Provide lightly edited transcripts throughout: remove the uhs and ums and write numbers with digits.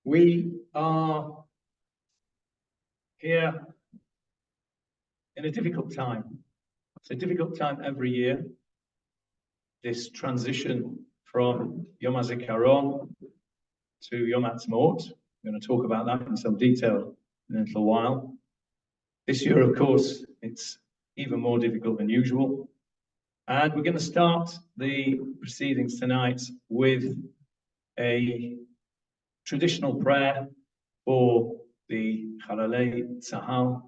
We are here in a difficult time. It's a difficult time every year. This transition from Yom Hazikaron to Yom Haatzmaut. We're going to talk about that in some detail in a little while. This year, of course, it's even more difficult than usual. And we're going to start the proceedings tonight with a traditional prayer for the Chalei Tzahal,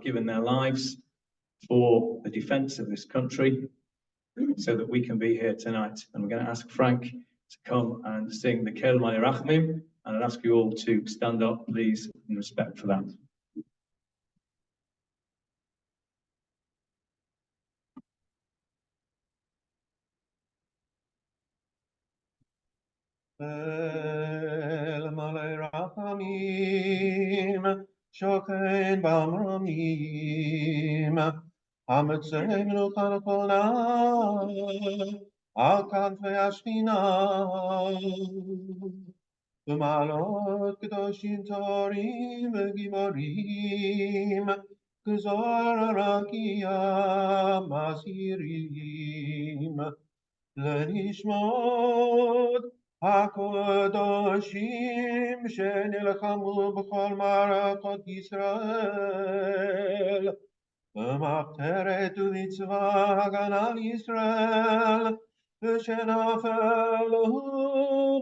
given their lives for the defense of this country, so that we can be here tonight. And we're going to ask Frank to come and sing the Kel Malei Rachmim, and I'd ask you all to stand up, please, in respect for that. Kel Malei Rachamim, Shoken Bamramim, Hametzenu Chanachona, Al Kanfei Ashchina, B'malot Kedoshim Torim V'Giborim, K'zor Rakia Masirim, Lenishmot HaKadoshim Shenilchamu B'chol Marachot Yisrael, B'macheret u'mitzvah Hagan al Yisrael, V'shenafelu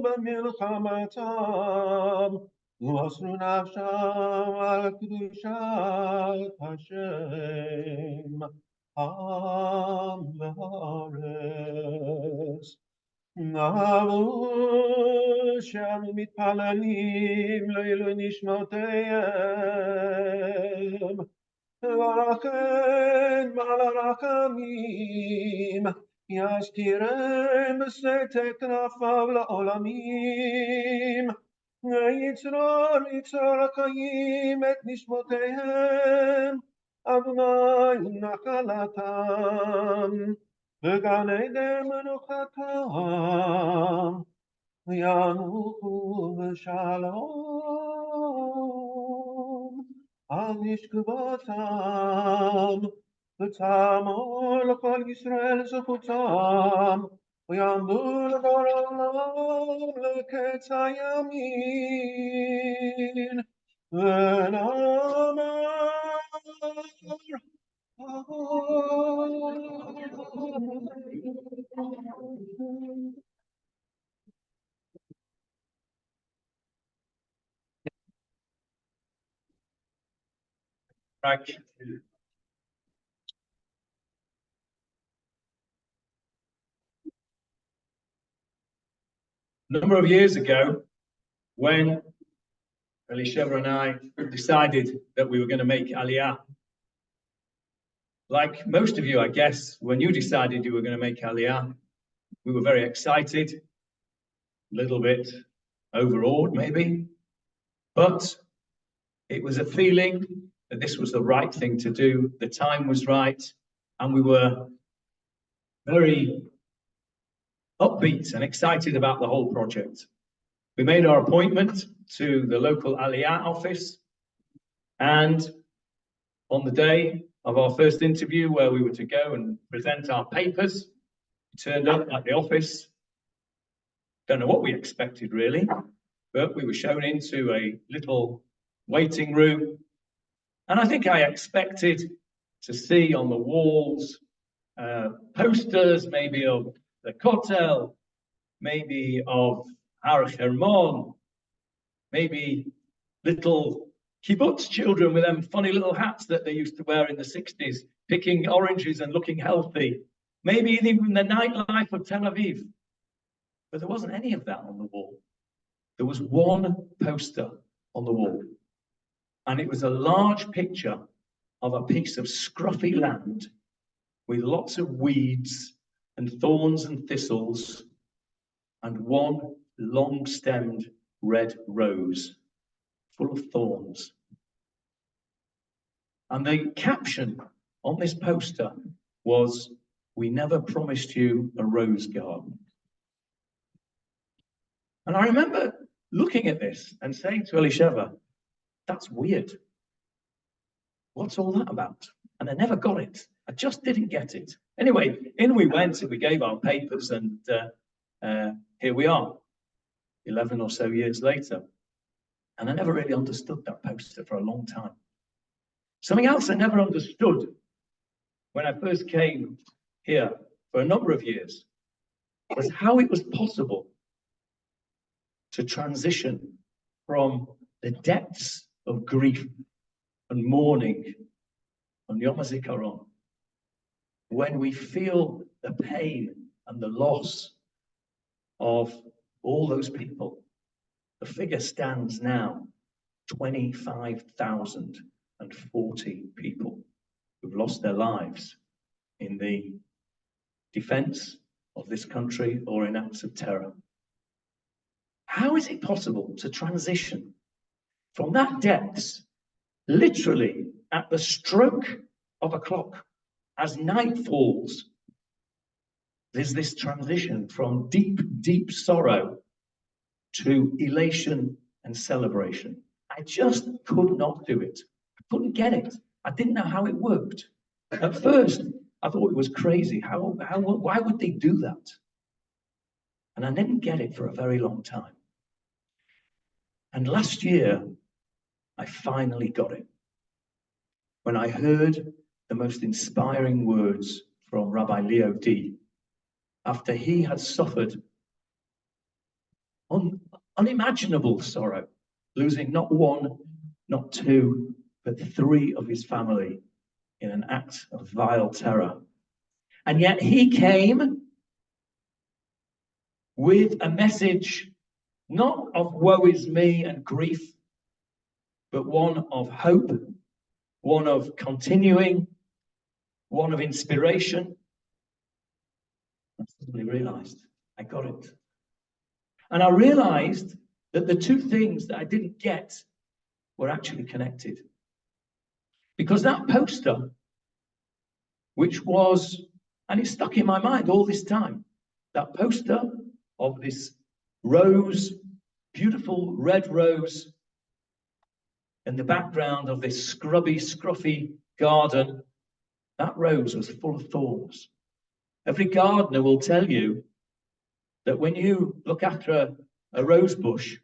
b'milchamatam, U'asru nafsham al kedushat Hashem, Am v'haaretz. Navu shanu mitpalalim leilu nishmoteim, Lachen Malarachamim, Yashtirem B'setek Knafav La'olamim, Yitzror Hakayim et Nishmotehem, Adonai Nachalatam, V'gan Eden Menuchatam, Yanuchu V'shalom. Al nishkavatam, v'tamor l'chol Yisrael zechutam, v'yamdu l'chol olam l'ketz hayamin, v'namar Frank. A number of years ago, when Elisheva and I decided that we were going to make Aliyah, like most of you, I guess, when you decided you were going to make Aliyah, we were very excited, a little bit overawed maybe, but it was a feeling that this was the right thing to do, the time was right, and we were very upbeat and excited about the whole project. We made our appointment to the local Aliyah office, and on the day of our first interview, where we were to go and present our papers, we turned up at the office. Don't know what we expected really, but we were shown into a little waiting room. And I think I expected to see on the walls posters, maybe of the Kotel, maybe of Har Hermon, maybe little kibbutz children with them funny little hats that they used to wear in the 60s, picking oranges and looking healthy, maybe even the nightlife of Tel Aviv. But there wasn't any of that on the wall. There was one poster on the wall. And it was a large picture of a piece of scruffy land with lots of weeds and thorns and thistles and one long-stemmed red rose full of thorns. And the caption on this poster was, "We never promised you a rose garden." And I remember looking at this and saying to Elisheva, that's weird. What's all that about? And I never got it. I just didn't get it. Anyway, in we went and we gave our papers, and here we are, 11 or so years later. And I never really understood that poster for a long time. Something else I never understood when I first came here for a number of years was how it was possible to transition from the depths of grief and mourning on Yom Hazikaron, when we feel the pain and the loss of all those people. The figure stands now 25,040 people who've lost their lives in the defense of this country or in acts of terror. How is it possible to transition from that depths, literally at the stroke of a clock, as night falls? There's this transition from deep, deep sorrow to elation and celebration. I just could not do it. I couldn't get it. I didn't know how it worked. At first, I thought it was crazy. Why would they do that? And I didn't get it for a very long time. And last year, I finally got it. When I heard the most inspiring words from Rabbi Leo D, after he had suffered unimaginable sorrow, losing not one, not two, but three of his family in an act of vile terror. And yet he came with a message not of woe is me and grief, but one of hope, one of continuing, one of inspiration. I suddenly realized I got it. And I realized that the two things that I didn't get were actually connected. Because that poster, which was, and it stuck in my mind all this time, that poster of this rose, beautiful red rose, in the background of this scrubby, scruffy garden, that rose was full of thorns. Every gardener will tell you that when you look after a rose bush,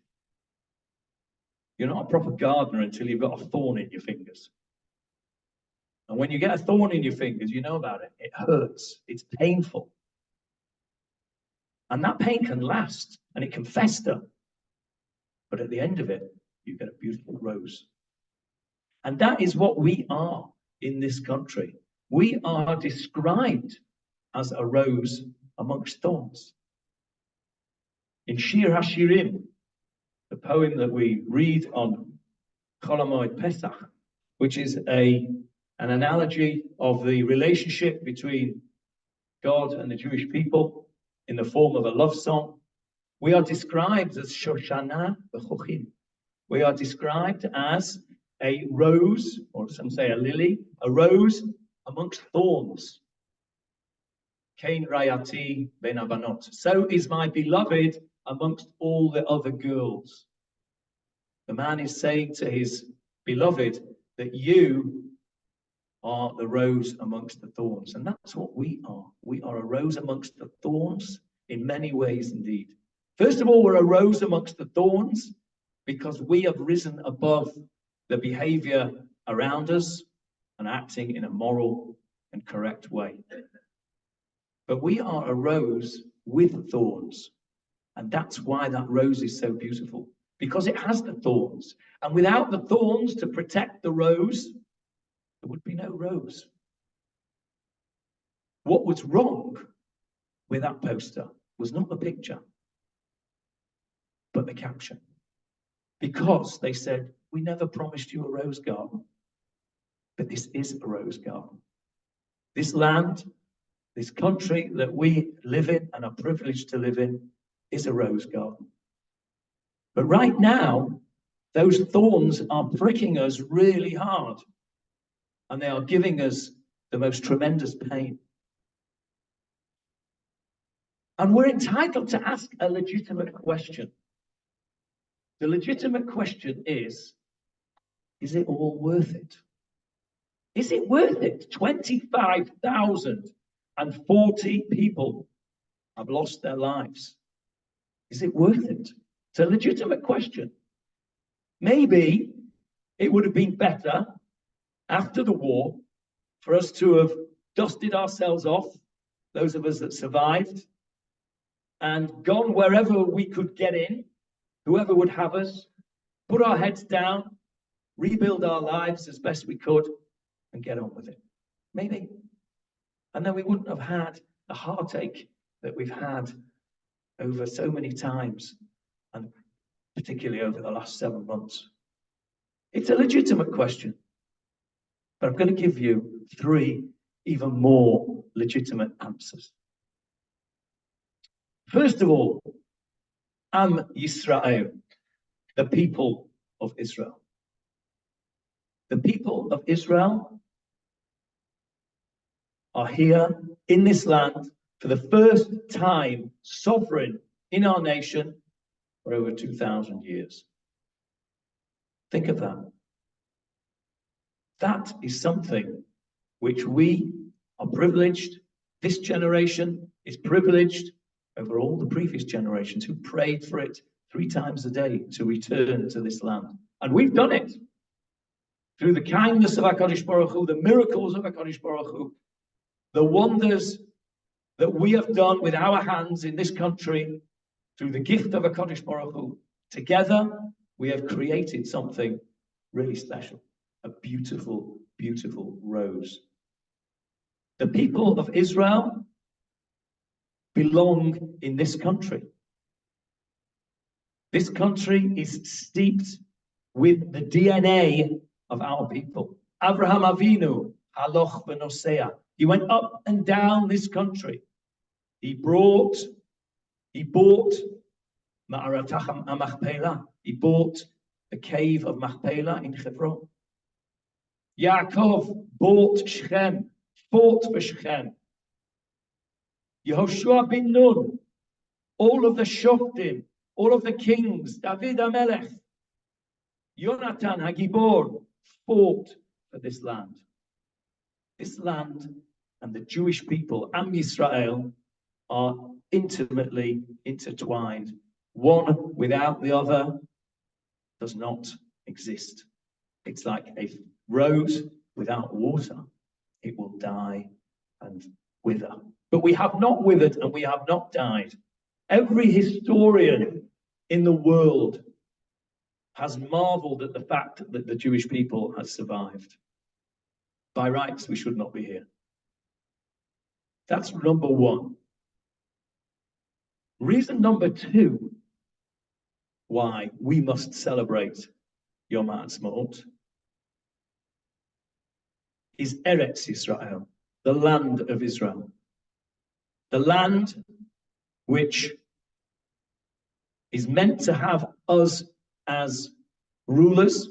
you're not a proper gardener until you've got a thorn in your fingers. And when you get a thorn in your fingers, you know about it. It hurts. It's painful. And that pain can last and it can fester. But at the end of it, you get a beautiful rose. And that is what we are in this country. We are described as a rose amongst thorns. In Shir HaShirim, the poem that we read on Chol HaMoed Pesach, which is an analogy of the relationship between God and the Jewish people in the form of a love song, we are described as Shoshana B'chochim. We are described as a rose, or some say a lily, a rose amongst thorns. Kain Rayati Ben Abanot. So is my beloved amongst all the other girls. The man is saying to his beloved that you are the rose amongst the thorns. And that's what we are. We are a rose amongst the thorns in many ways indeed. First of all, we're a rose amongst the thorns because we have risen above the behavior around us and acting in a moral and correct way. But we are a rose with thorns. And that's why that rose is so beautiful, because it has the thorns. And without the thorns to protect the rose, there would be no rose. What was wrong with that poster was not the picture, but the caption. Because they said, we never promised you a rose garden, but this is a rose garden. This land, this country that we live in and are privileged to live in is a rose garden. But right now, those thorns are pricking us really hard, and they are giving us the most tremendous pain. And we're entitled to ask a legitimate question. The legitimate question is it all worth it? Is it worth it? 25,040 people have lost their lives. Is it worth it? It's a legitimate question. Maybe it would have been better after the war for us to have dusted ourselves off, those of us that survived, and gone wherever we could get in, whoever would have us, put our heads down, rebuild our lives as best we could, and get on with it. Maybe. And then we wouldn't have had the heartache that we've had over so many times, and particularly over the last 7 months. It's a legitimate question, but I'm going to give you 3 even more legitimate answers. First of all, Am Yisrael, the people of Israel. The people of Israel are here in this land for the first time sovereign in our nation for over 2,000 years. Think of that. That is something which we are privileged. This generation is privileged over all the previous generations who prayed for it 3 times a day to return to this land. And we've done it through the kindness of HaKadosh Baruch Hu, the miracles of HaKadosh Baruch Hu, the wonders that we have done with our hands in this country, through the gift of HaKadosh Baruch Hu. Together, we have created something really special, a beautiful, beautiful rose. The people of Israel belong in this country. This country is steeped with the DNA of our people. Abraham Avinu, haloch v'nosea. He went up and down this country. He bought Ma'aratach Machpelah. He bought the cave of Machpelah in Hebron. Yaakov bought Shechem, fought for Shechem. Yehoshua bin Nun, all of the Shoftim, all of the kings, David HaMelech, Yonatan HaGibor, fought for this land. This land and the Jewish people, Am Yisrael, are intimately intertwined. One without the other does not exist. It's like a rose without water. It will die and wither. But we have not withered and we have not died. Every historian in the world has marveled at the fact that the Jewish people has survived. By rights, we should not be here. That's number 1. Reason number 2 why we must celebrate Yom Haatzmaut is Eretz Yisrael, the land of Israel. The land which is meant to have us as rulers.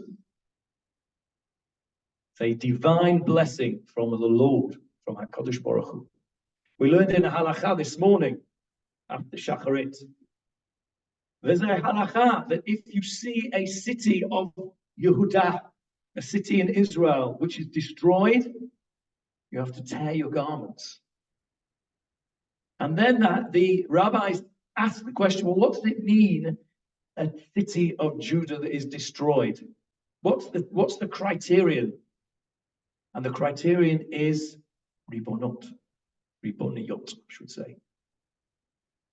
It's a divine blessing from the Lord, from HaKadosh Baruch Hu. We learned in a halacha this morning, after Shacharit, there's a halacha that if you see a city of Yehudah, a city in Israel, which is destroyed, you have to tear your garments. And then the rabbis ask the question, well, what does it mean, a city of Judah that is destroyed? What's the criterion? And the criterion is ribonot, I should say.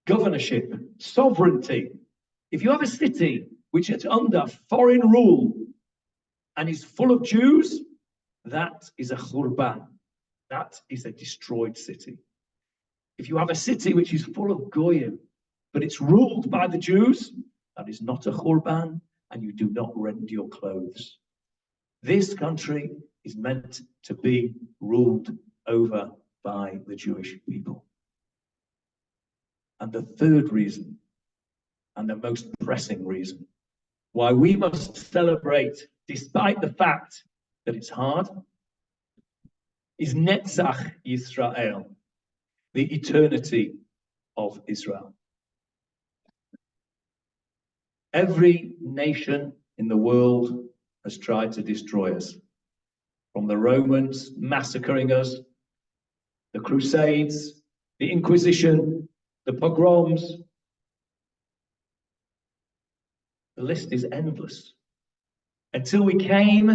Governorship, sovereignty. If you have a city which is under foreign rule and is full of Jews, that is a churban. That is a destroyed city. If you have a city which is full of goyim, but it's ruled by the Jews, that is not a churban, and you do not rend your clothes. This country is meant to be ruled over by the Jewish people. And the third reason, and the most pressing reason, why we must celebrate, despite the fact that it's hard, is Netzach Yisrael, the eternity of Israel. Every nation in the world has tried to destroy us. From the Romans massacring us, the Crusades, the Inquisition, the pogroms. The list is endless. Until we came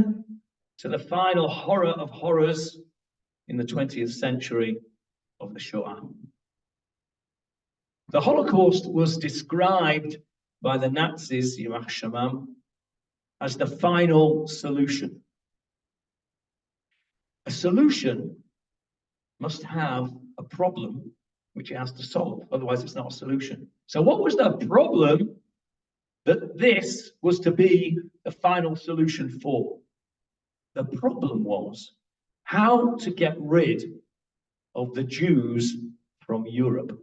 to the final horror of horrors in the 20th century of the Shoah. The Holocaust was described by the Nazis, Yimach Shamam, as the final solution. A solution must have a problem which it has to solve, otherwise it's not a solution. So what was the problem that this was to be the final solution for? The problem was how to get rid of the Jews from Europe.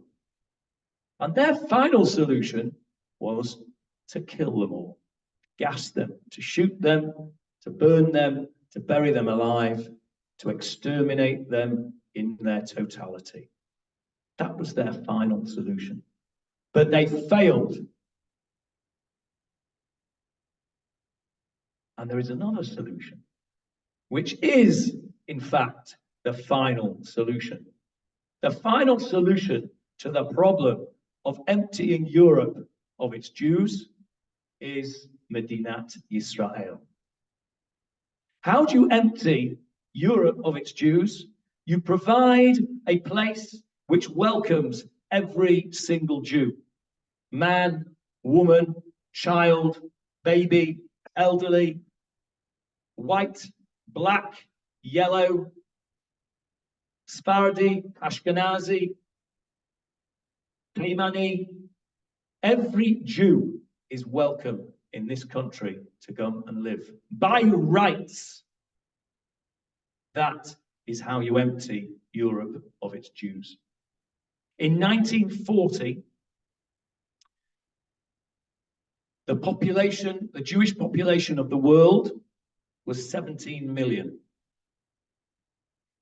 And their final solution was to kill them all, gas them, to shoot them, to burn them, to bury them alive, to exterminate them in their totality. That was their final solution. But they failed. And there is another solution, which is, in fact, the final solution. The final solution to the problem of emptying Europe of its Jews is Medinat Yisrael. How do you empty Europe of its Jews? You provide a place which welcomes every single Jew. Man, woman, child, baby, elderly, white, black, yellow, Sephardi, Ashkenazi, Taimani. Every Jew is welcome in this country to come and live. By rights, that is how you empty Europe of its Jews. In 1940, the Jewish population of the world was 17 million.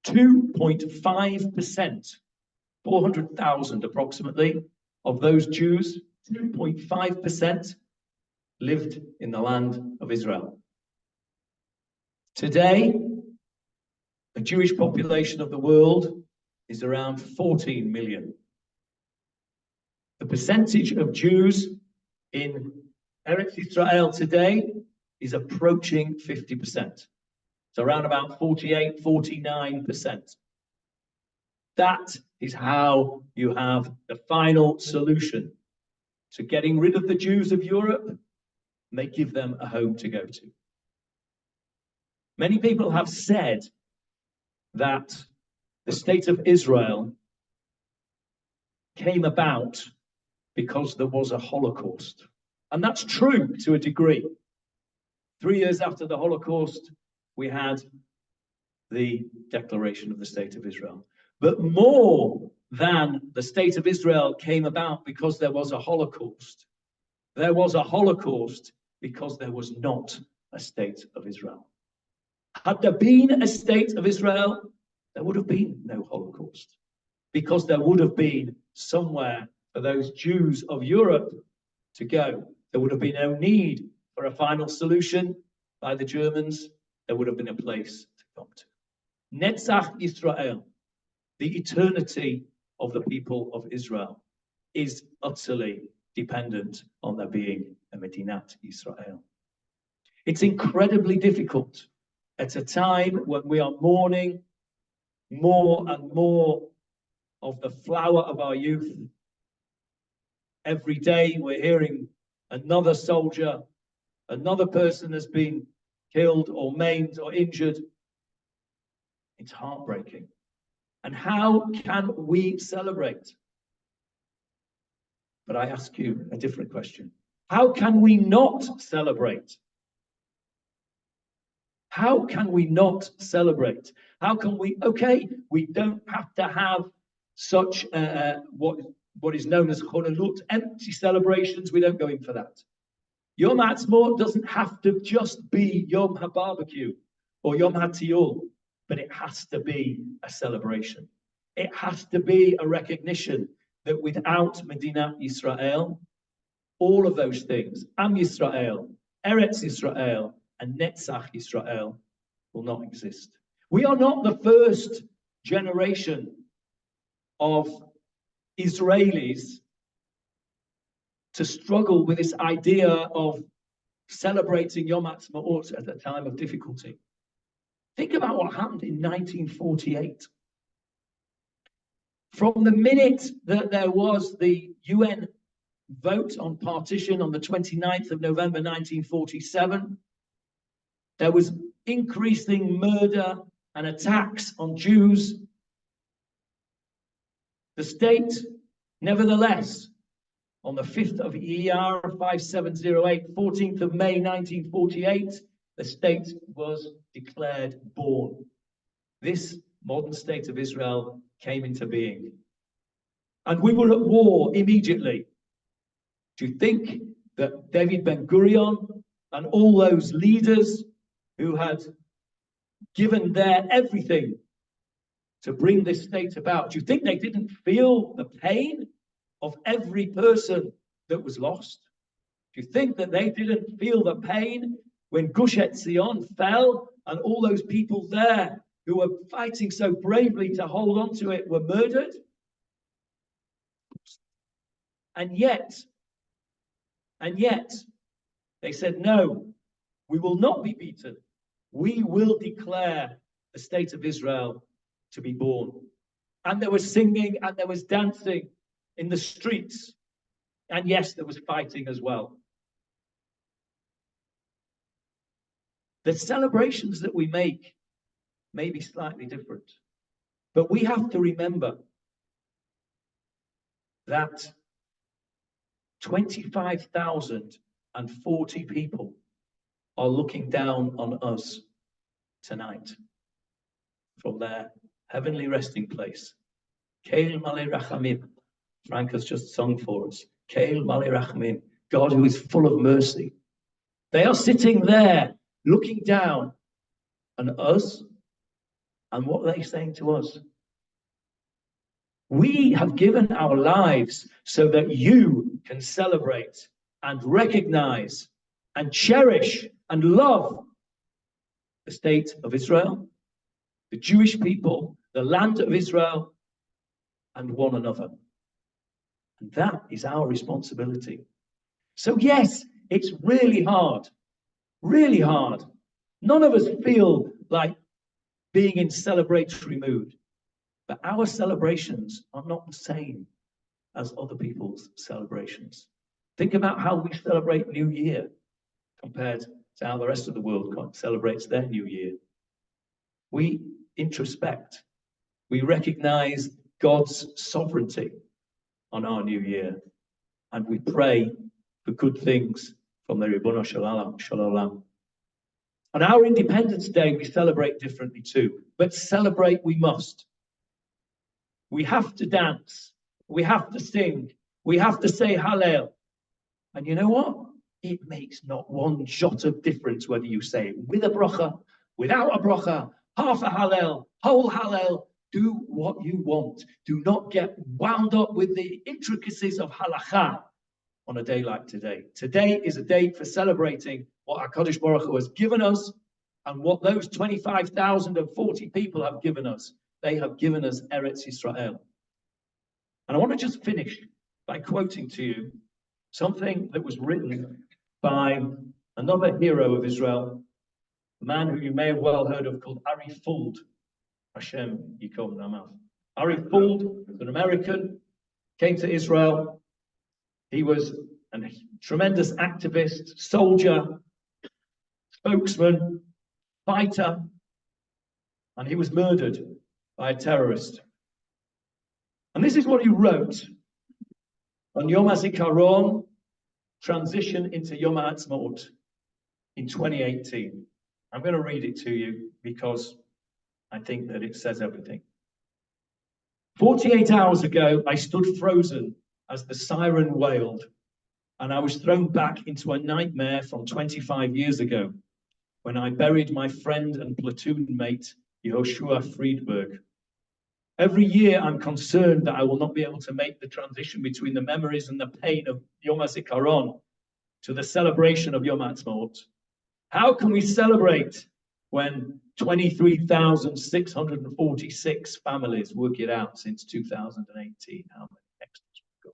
2.5%, 400,000 approximately, of those Jews, 2.5%, lived in the land of Israel. Today, the Jewish population of the world is around 14 million. The percentage of Jews in Eretz Israel today is approaching 50%. So around about 48, 49%. That is how you have the final solution to getting rid of the Jews of Europe, and they give them a home to go to. Many people have said that the state of Israel came about because there was a Holocaust. And that's true to a degree. 3 years after the Holocaust, we had the declaration of the State of Israel. But more than the State of Israel came about because there was a Holocaust, there was a Holocaust because there was not a State of Israel. Had there been a State of Israel, there would have been no Holocaust, because there would have been somewhere for those Jews of Europe to go. There would have been no need for a final solution by the Germans. There would have been a place to come to. Netzach Israel, the eternity of the people of Israel, is utterly dependent on there being a Medinat Israel. It's incredibly difficult at a time when we are mourning more and more of the flower of our youth. Every day we're hearing another soldier, another person has been killed or maimed or injured. It's heartbreaking. And how can we celebrate? But I ask you a different question. How can we not celebrate? How can we not celebrate? How can we, okay, we don't have to have such what is known as cholelut, empty celebrations. We don't go in for that. Yom Haatzmaut doesn't have to just be Yom HaBarbecue or Yom HaTiyul, but it has to be a celebration. It has to be a recognition that without Medinat Yisrael, all of those things, Am Yisrael, Eretz Israel and Netzach Israel will not exist. We are not the first generation of Israelis to struggle with this idea of celebrating Yom Haatzmaut at a time of difficulty. Think about what happened in 1948. From the minute that there was the UN vote on partition on the 29th of November 1947, there was increasing murder and attacks on Jews. The state, nevertheless, on the 5th of Iyar 5708, 14th of May 1948, the state was declared born. This modern state of Israel came into being. And we were at war immediately. Do you think that David Ben-Gurion and all those leaders who had given their everything to bring this state about, do you think they didn't feel the pain of every person that was lost? Do you think that they didn't feel the pain when Gush Etzion fell and all those people there who were fighting so bravely to hold on to it were murdered? And yet, they said, no, we will not be beaten. We will declare the state of Israel to be born. And there was singing and there was dancing in the streets. And yes, there was fighting as well. The celebrations that we make may be slightly different, but we have to remember that 25,040 people are looking down on us tonight from their heavenly resting place. Keil Malei Rachamim. Frank has just sung for us. Keil Malei Rachamim. God who is full of mercy. They are sitting there looking down on us. And what are they saying to us? We have given our lives so that you can celebrate and recognize and cherish and love the state of Israel, the Jewish people, the land of Israel, and one another. And that is our responsibility. So yes, it's really hard, really hard. None of us feel like being in celebratory mood, but our celebrations are not the same as other people's celebrations. Think about how we celebrate New Year compared to how the rest of the world celebrates their New Year. We introspect. We recognize God's sovereignty on our New Year, and we pray for good things from the Ribono Shel Olam. On our Independence Day, we celebrate differently too, but celebrate we must. We have to dance. We have to sing. We have to say Hallel. And you know what? It makes not one jot of difference whether you say it with a bracha, without a bracha, half a Hallel, whole Hallel. Do what you want. Do not get wound up with the intricacies of halacha on a day like today. Today is a day for celebrating what HaKadosh Baruch Hu has given us and what those 25,040 people have given us. They have given us Eretz Israel. And I want to just finish by quoting to you something that was written by another hero of Israel, a man who you may have well heard of called Ari Fuld. Hashem Yikom Namav. Ari Fuld was an American, came to Israel. He was a tremendous activist, soldier, spokesman, fighter, and he was murdered by a terrorist. And this is what he wrote on Yom Hazikaron, transition into Yom Haatzmaut in 2018. I'm going to read it to you because I think that it says everything. 48 hours ago, I stood frozen as the siren wailed, and I was thrown back into a nightmare from 25 years ago when I buried my friend and platoon mate, Yehoshua Friedberg. Every year, I'm concerned that I will not be able to make the transition between the memories and the pain of Yom HaZikaron to the celebration of Yom Haatzmaut. How can we celebrate when 23,646 families, work it out, since 2018, how many extras we've got,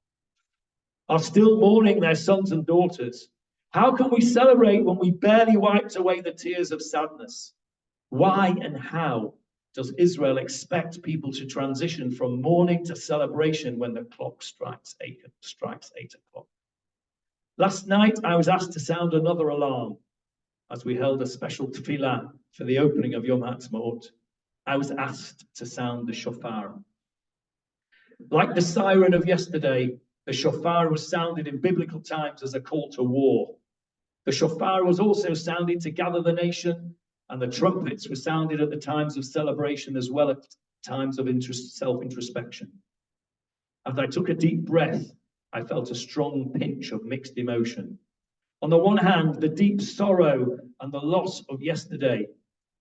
are still mourning their sons and daughters? How can we celebrate when we barely wiped away the tears of sadness? Why and how does Israel expect people to transition from mourning to celebration when the clock strikes 8 o'clock? Last night, I was asked to sound another alarm as we held a special tefillah for the opening of Yom Haatzmaut. I was asked to sound the shofar. Like the siren of yesterday, the shofar was sounded in biblical times as a call to war. The shofar was also sounded to gather the nation, and the trumpets were sounded at the times of celebration as well as times of self-introspection. As I took a deep breath, I felt a strong pinch of mixed emotion. On the one hand, the deep sorrow and the loss of yesterday,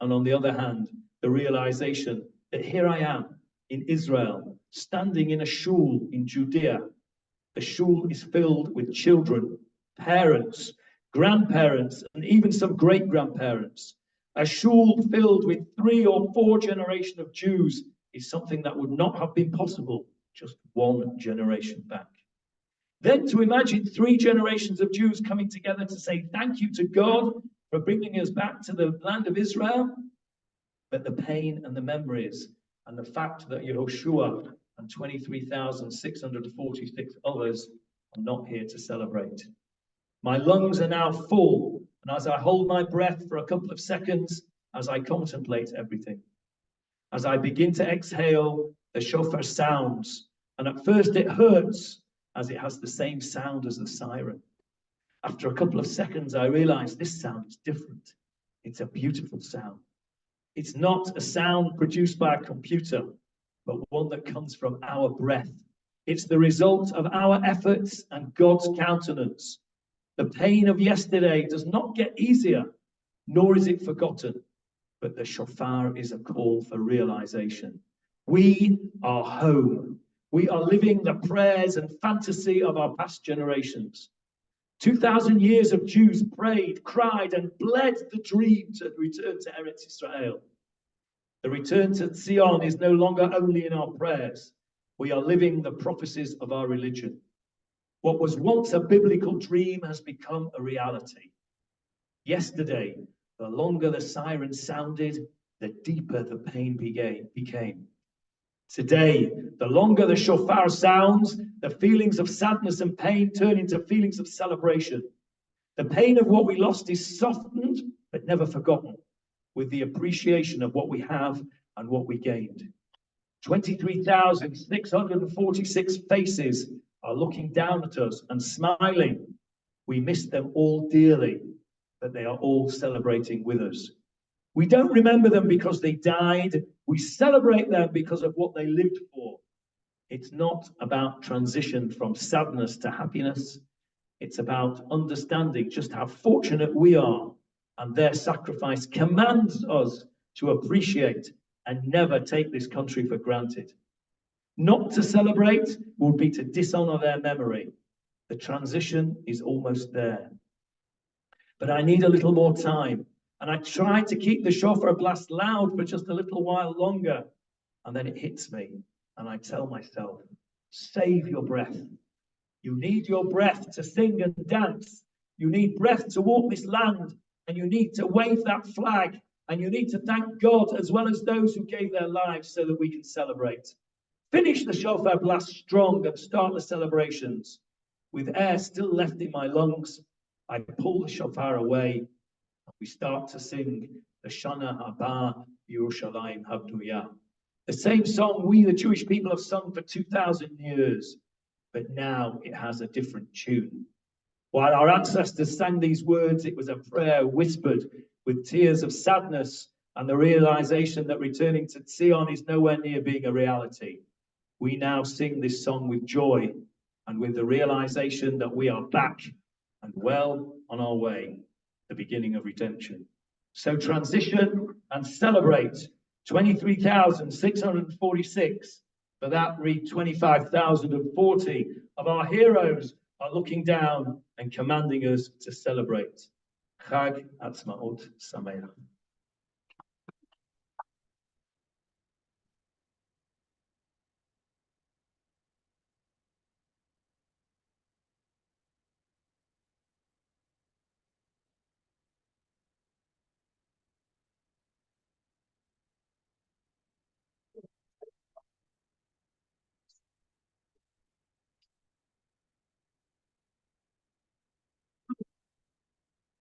and on the other hand, the realization that here I am in Israel, standing in a shul in Judea. The shul is filled with children, parents, grandparents, and even some great-grandparents. A shul filled with 3 or 4 generations of Jews is something that would not have been possible just 1 generation back. Then to imagine 3 generations of Jews coming together to say thank you to God for bringing us back to the land of Israel, but the pain and the memories and the fact that Yehoshua and 23,646 others are not here to celebrate. My lungs are now full, and as I hold my breath for a couple of seconds, as I contemplate everything, as I begin to exhale, the shofar sounds, and at first it hurts, as it has the same sound as the siren. After a couple of seconds, I realize this sound is different. It's a beautiful sound. It's not a sound produced by a computer, but one that comes from our breath. It's the result of our efforts and God's countenance. The pain of yesterday does not get easier, nor is it forgotten, but the shofar is a call for realization. We are home. We are living the prayers and fantasy of our past generations. 2,000 years of Jews prayed, cried, and bled the dream to return to Eretz Israel. The return to Zion is no longer only in our prayers. We are living the prophecies of our religion. What was once a biblical dream has become a reality. Yesterday, the longer the siren sounded, the deeper the pain became. Today, the longer the shofar sounds, the feelings of sadness and pain turn into feelings of celebration. The pain of what we lost is softened, but never forgotten, with the appreciation of what we have and what we gained. 23,646 faces are looking down at us and smiling. We miss them all dearly, but they are all celebrating with us. We don't remember them because they died. We celebrate them because of what they lived for. It's not about transition from sadness to happiness. It's about understanding just how fortunate we are, and their sacrifice commands us to appreciate and never take this country for granted. Not to celebrate would be to dishonor their memory. The transition is almost there. But I need a little more time. And I try to keep the shofar blast loud for just a little while longer. And then it hits me. And I tell myself, save your breath. You need your breath to sing and dance. You need breath to walk this land. And you need to wave that flag. And you need to thank God as well as those who gave their lives so that we can celebrate. Finish the shofar blast strong and start the celebrations. With air still left in my lungs, I pull the shofar away. We start to sing the Shana Haba Yerushalayim Habnuya, the same song we, the Jewish people, have sung for 2,000 years, but now it has a different tune. While our ancestors sang these words, it was a prayer whispered with tears of sadness and the realization that returning to Zion is nowhere near being a reality. We now sing this song with joy and with the realization that we are back and well on our way, the beginning of redemption. So transition and celebrate 23,646. For that, read 25,040 of our heroes are looking down and commanding us to celebrate. Chag Haatzmaut Sameach.